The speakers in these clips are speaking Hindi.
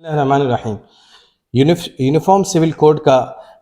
रहमान यूनिफॉर्म सिविल कोड का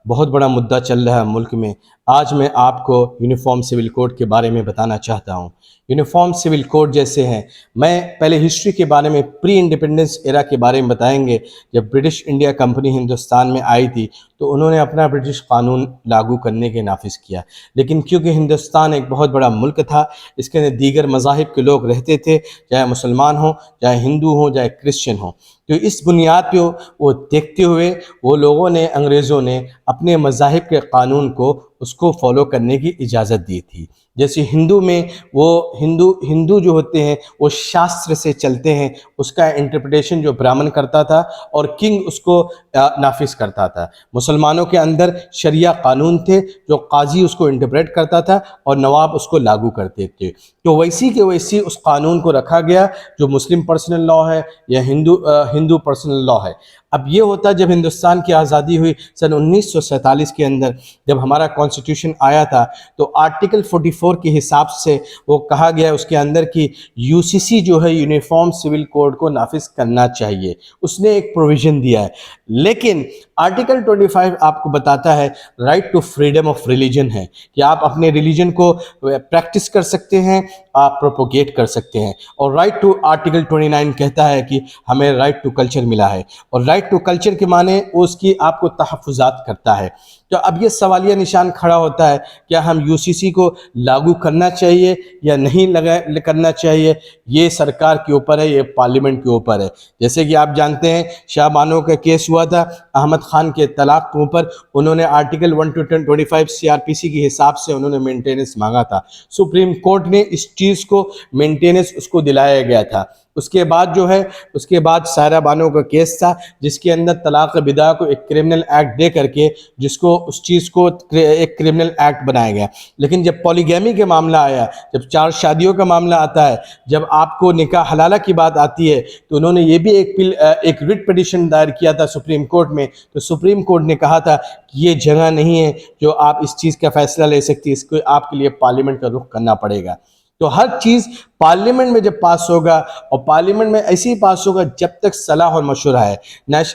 बहुत बड़ा मुद्दा चल रहा है मुल्क में। आज मैं आपको यूनिफॉर्म सिविल कोड के बारे में बताना चाहता हूँ। यूनिफॉर्म सिविल कोड जैसे हैं, मैं पहले हिस्ट्री के बारे में, प्री इंडिपेंडेंस एरा के बारे में बताएंगे। जब ब्रिटिश इंडिया कंपनी हिंदुस्तान में आई थी तो उन्होंने अपना ब्रिटिश कानून लागू करने के नाफिज किया, लेकिन क्योंकि हिंदुस्तान एक बहुत बड़ा मुल्क था, इसके अंदर दीगर मज़ाहिब के लोग रहते थे, चाहे मुसलमान हो, चाहे हिंदू हो, चाहे क्रिश्चियन हो। तो इस बुनियाद पे वो देखते हुए वो लोगों ने, अंग्रेज़ों ने अपने मज़ाहिब के कानून को उसको फॉलो करने की इजाज़त दी थी। जैसे हिंदू में वो हिंदू जो होते हैं वो शास्त्र से चलते हैं, उसका इंटरप्रिटेशन जो ब्राह्मण करता था और किंग उसको नाफिज करता था। मुसलमानों के अंदर शरिया कानून थे जो काजी उसको इंटरप्रेट करता था और नवाब उसको लागू करते थे। तो वैसी के वैसी उस कानून को रखा गया जो मुस्लिम पर्सनल लॉ है या हिंदू पर्सनल लॉ है। अब ये होता जब हिंदुस्तान की आज़ादी हुई सन 1947 के अंदर, जब हमारा कॉन्स्टिट्यूशन आया था, तो आर्टिकल 44 के हिसाब से वो कहा गया उसके अंदर कि यूसीसी जो है यूनिफॉर्म सिविल कोड को नाफिज करना चाहिए, उसने एक प्रोविज़न दिया है। लेकिन आर्टिकल 25 आपको बताता है right to freedom of religion है, कि आप अपने रिलीजन को प्रैक्टिस कर सकते हैं, आप प्रोपोगेट कर सकते हैं। और राइट टू आर्टिकल 29 कहता है कि हमें राइट टू कल्चर मिला है, और राइट टू कल्चर के माने उसकी आपको तहफ़्फ़ुज़ात करता है। तो अब ये सवालिया निशान खड़ा होता है, क्या हम यूसीसी को लागू करना चाहिए या नहीं करना चाहिए? ये सरकार के ऊपर है, ये पार्लियामेंट के ऊपर है। जैसे कि आप जानते हैं शाह बानो का केस हुआ था अहमद खान के तलाक के ऊपर, उन्होंने आर्टिकल 125 सीआरपीसी के हिसाब से उन्होंने मेंटेनेंस मांगा था। सुप्रीम कोर्ट ने इस चीज़ को मेंटेनेंस उसको दिलाया गया था। उसके बाद जो है, उसके बाद सायरा बानो का केस था जिसके अंदर तलाक बिदा को एक क्रिमिनल एक्ट दे करके जिसको उस चीज़ को एक क्रिमिनल एक्ट बनाया गया। लेकिन जब पॉलीगैमी के मामला आया, जब 4 शादियों का मामला आता है, जब आपको निकाह हलाला की बात आती है, तो उन्होंने ये भी एक रिट पिटिशन दायर किया था सुप्रीम कोर्ट में। तो सुप्रीम कोर्ट ने कहा था कि ये जगह नहीं है जो आप इस चीज़ का फैसला ले सकती है, इसको आपके लिए पार्लियामेंट का रुख करना पड़ेगा। तो हर चीज़ पार्लियामेंट में जब पास होगा, और पार्लियामेंट में ऐसे ही पास होगा जब तक सलाह और मशवरा है।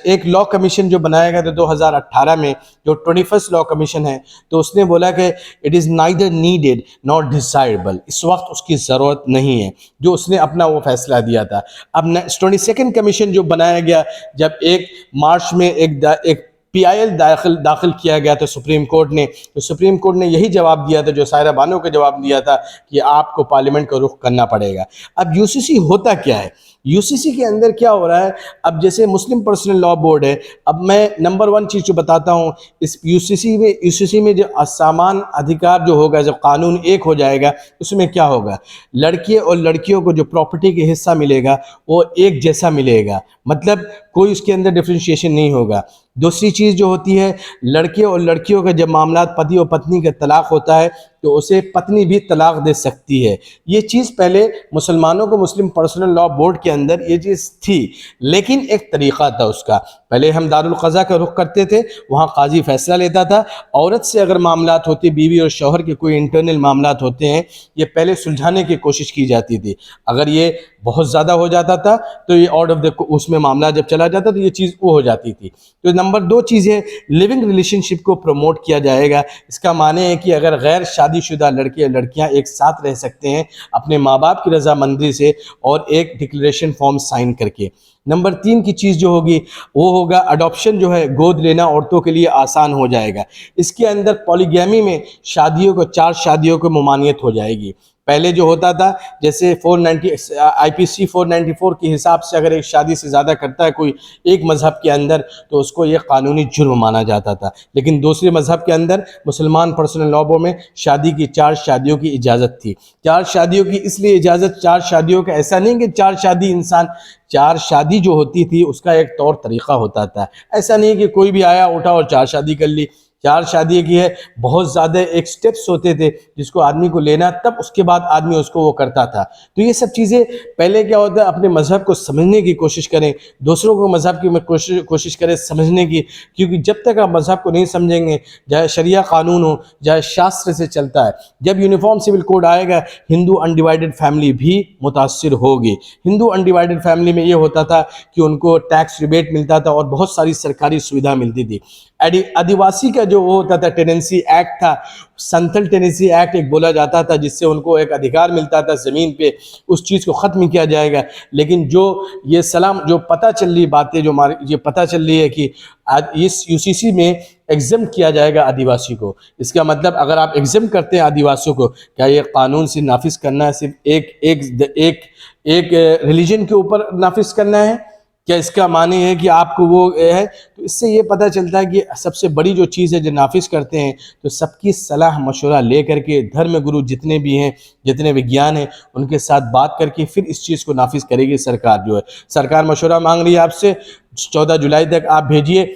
एक लॉ कमीशन जो बनाया गया था 2018 में, जो 21st लॉ कमीशन है, तो उसने बोला कि it is neither needed not decidable, इस वक्त उसकी ज़रूरत नहीं है, जो उसने अपना वो फैसला दिया था। अब 22nd कमीशन जो बनाया गया, जब 1 मार्च में एक पीआईएल दाखिल किया गया था सुप्रीम कोर्ट ने, तो सुप्रीम कोर्ट ने यही जवाब दिया था जो सायरा बानो को जवाब दिया था कि आपको पार्लियामेंट का रुख करना पड़ेगा। अब यूसीसी होता क्या है? यूसीसी के अंदर क्या हो रहा है? अब जैसे मुस्लिम पर्सनल लॉ बोर्ड है, अब मैं नंबर 1 चीज़ जो बताता हूँ, इस यूसीसी में जो असमान अधिकार जो होगा, जब कानून एक हो जाएगा, उसमें क्या होगा, लड़के और लड़कियों को जो प्रॉपर्टी के हिस्सा मिलेगा वो एक जैसा मिलेगा, मतलब कोई उसके अंदर डिफ्रेंशिएशन नहीं होगा। दूसरी चीज़ जो होती है, लड़के और लड़कियों का जब मामला पति और पत्नी का तलाक होता है तो उसे पत्नी भी तलाक दे सकती है। ये चीज़ पहले मुसलमानों को मुस्लिम पर्सनल लॉ बोर्ड के अंदर ये चीज़ थी, लेकिन एक तरीक़ा था उसका। पहले हम दारुल क़ज़ा का रुख करते थे, वहाँ काजी फ़ैसला लेता था। औरत से अगर मामलात होते, बीवी और शौहर के कोई इंटरनल मामलात होते हैं, ये पहले सुलझाने की कोशिश की जाती थी। अगर ये बहुत ज़्यादा हो जाता था तो ये आउट ऑफ द उसमें मामला जब चला जाता तो ये चीज़ वो हो जाती थी। तो नंबर 2 चीज़ है, लिविंग रिलेशनशिप को प्रमोट किया जाएगा। इसका माने है कि अगर गैर शादीशुदा लड़के या लड़कियां एक साथ रह सकते हैं अपने माँ बाप की रजामंदी से और एक डिक्लेरेशन फॉर्म साइन करके। नंबर 3 की चीज़ जो होगी वो होगा अडॉप्शन, जो है गोद लेना औरतों के लिए आसान हो जाएगा। इसके अंदर पॉलीगैमी में शादियों को 4 शादियों को ममानियत हो जाएगी। पहले जो होता था, जैसे 490 आईपीसी 494 के हिसाब से अगर एक शादी से ज़्यादा करता है कोई एक मज़हब के अंदर, तो उसको ये कानूनी जुर्म माना जाता था। लेकिन दूसरे मज़हब के अंदर मुसलमान पर्सनल लॉ में शादी की 4 शादियों की इजाज़त थी। 4 शादियों की इसलिए इजाज़त, 4 शादियों का ऐसा नहीं कि 4 शादी इंसान, 4 शादी जो होती थी उसका एक तौर तरीक़ा होता था। ऐसा नहीं कि कोई भी आया उठा और 4 शादी कर ली। चार शादी की है, बहुत ज़्यादा एक स्टेप्स होते थे जिसको आदमी को लेना, तब उसके बाद आदमी उसको वो करता था। तो ये सब चीज़ें पहले क्या होता है, अपने मज़हब को समझने की कोशिश करें, दूसरों को मज़हब की कोशिश करें समझने की, क्योंकि जब तक आप मज़हब को नहीं समझेंगे, चाहे शरिया कानून हो, चाहे शास्त्र से चलता है, जब यूनिफॉर्म सिविल कोड आएगा हिंदू अनडिवाइडेड फैमिली भी मुतासिर होगी। हिंदू अनडिवाइडेड फैमिली में ये होता था कि उनको टैक्स रिबेट मिलता था और बहुत सारी सरकारी सुविधा मिलती थी। आदिवासी का जो वो होता था टेनेंसी एक्ट था, संथल टेनेंसी एक्ट एक बोला जाता था, जिससे उनको एक अधिकार मिलता था ज़मीन पे, उस चीज़ को ख़त्म किया जाएगा। लेकिन जो ये सलाम जो पता चल रही बातें जो हमारी ये पता चल रही है कि इस यूसीसी में एग्जाम किया जाएगा आदिवासी को। इसका मतलब अगर आप एग्जाम करते हैं आदिवासियों को, क्या ये कानून से नाफिज करना है, सिर्फ एक रिलीजन के ऊपर नाफिज करना है? क्या इसका माने है कि आपको वो है? तो इससे ये पता चलता है कि सबसे बड़ी जो चीज़ है जो नाफिज करते हैं, तो सबकी सलाह मशवरा ले करके, धर्म गुरु जितने भी हैं, जितने विज्ञान हैं, उनके साथ बात करके फिर इस चीज़ को नाफिज करेगी सरकार। जो है सरकार मशवरा मांग रही है आपसे, 14 जुलाई तक आप भेजिए,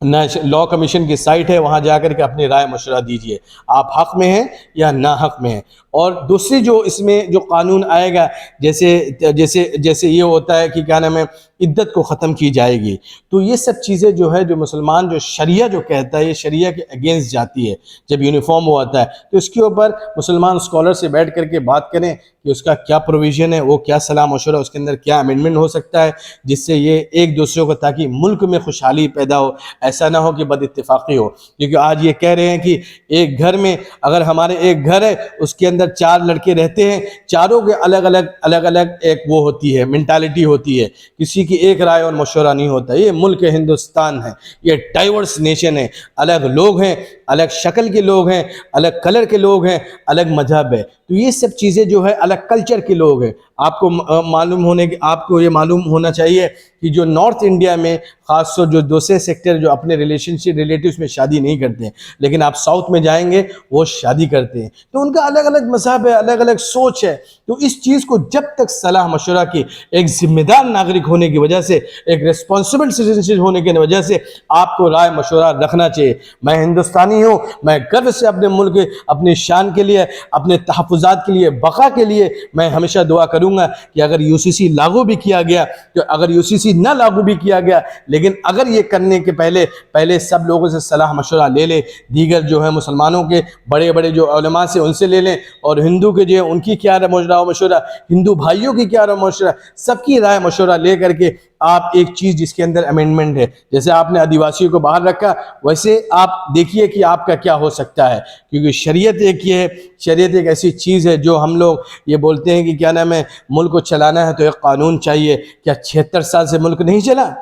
लॉ कमीशन की साइट है, वहाँ जाकर के अपनी राय मशवरा दीजिए, आप हक में हैं या ना हक में हैं। और दूसरी जो इसमें जो कानून आएगा, जैसे जैसे जैसे ये होता है कि क्या नाम है, इद्दत को ख़त्म की जाएगी। तो ये सब चीज़ें जो है, जो मुसलमान जो शरिया जो कहता है, ये शरिया के अगेंस्ट जाती है। जब यूनिफॉर्म वो आता है तो इसके ऊपर मुसलमान स्कॉलर से बैठ करके बात करें कि उसका क्या प्रोविज़न है, वो क्या सलाह मशवरा, उसके अंदर क्या अमेंडमेंट हो सकता है, जिससे ये एक दूसरे को, ताकि मुल्क में खुशहाली पैदा हो, ऐसा ना हो कि बदइत्तेफाक़ी हो। क्योंकि आज ये कह रहे हैं कि एक घर में, अगर हमारे एक घर है उसके अंदर 4 लड़के रहते हैं, चारों के अलग अलग एक वो होती है, मेंटालिटी होती है, किसी की एक राय और मशवरा नहीं होता। ये मुल्क हिंदुस्तान है, ये डाइवर्स नेशन है, अलग लोग हैं, अलग शक्ल के लोग हैं, अलग कलर के लोग हैं, अलग मजहब है। तो ये सब चीज़ें जो है अलग कल्चर के लोग हैं। आपको ये मालूम होना चाहिए कि जो नॉर्थ इंडिया में ख़ासतौर जो दूसरे सेक्टर जो अपने रिलेटिव्स में शादी नहीं करते हैं, लेकिन आप साउथ में जाएंगे वो शादी करते हैं। तो उनका अलग अलग मज़हब है, अलग अलग सोच है। तो इस चीज़ को जब तक सलाह मशवरा की, एक जिम्मेदार नागरिक होने की वजह से, एक रिस्पॉन्सिबल सिटीजनशिप होने की वजह से आपको राय मशवरा रखना चाहिए। मैं हिंदुस्तानी हूँ, मैं गर्व से अपने मुल्क, अपनी शान के लिए, अपने तहफ़्फ़ुज़ात के लिए, बक़ा के लिए मैं हमेशा दुआ करूँगा कि अगर यूसीसी लागू भी किया गया, तो अगर यूसीसी ना लागू भी किया गया, लेकिन अगर ये करने के पहले सब लोगों से सलाह मशवरा ले लें, दीगर जो है मुसलमानों के बड़े बड़े जो उलमा से उनसे ले लें, और हिंदू के जो है उनकी क्या राय मशवरा, हिंदू भाइयों की क्या राय मशवरा, सबकी राय मशवरा ले करके आप एक चीज़ जिसके अंदर अमेंडमेंट है, जैसे आपने आदिवासियों को बाहर रखा, वैसे आप देखिए कि आपका क्या हो सकता है। क्योंकि शरीयत एक ये है, शरीयत एक ऐसी चीज़ है जो हम लोग ये बोलते हैं कि क्या नाम है, मुल्क को चलाना है तो एक कानून चाहिए। क्या 76 साल से मुल्क नहीं चला?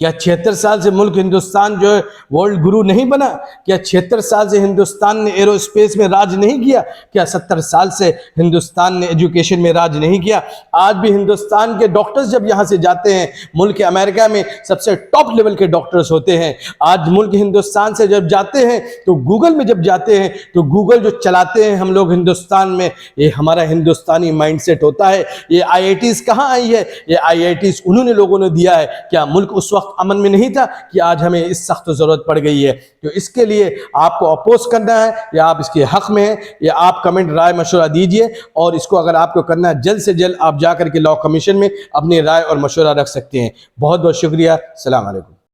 क्या 76 साल से मुल्क हिंदुस्तान जो है वर्ल्ड गुरु नहीं बना? क्या 76 साल से हिंदुस्तान ने एरोस्पेस में राज नहीं किया? क्या 70 साल से हिंदुस्तान ने एजुकेशन में राज नहीं किया? आज भी हिंदुस्तान के डॉक्टर्स जब यहाँ से जाते हैं, मुल्क अमेरिका में सबसे टॉप लेवल के डॉक्टर्स होते हैं। आज मुल्क हिंदुस्तान से जब जाते हैं तो गूगल में जब जाते हैं तो गूगल जो चलाते हैं हम लोग हिंदुस्तान में, ये हमारा हिंदुस्तानी माइंडसेट होता है। ये IITs कहाँ आई है? ये IITs उन्होंने लोगों ने दिया है। क्या मुल्क उस वक्त अमन में नहीं था कि आज हमें इस सख्त ज़रूरत पड़ गई है? तो इसके लिए आपको अपोज करना है या आप इसके हक में हैं, या आप कमेंट राय मशवरा दीजिए। और इसको अगर आपको करना है, जल्द से जल्द आप जाकर के लॉ कमीशन में अपनी राय और मशवरा रख सकते हैं। बहुत बहुत शुक्रिया। अस्सलाम वालेकुम।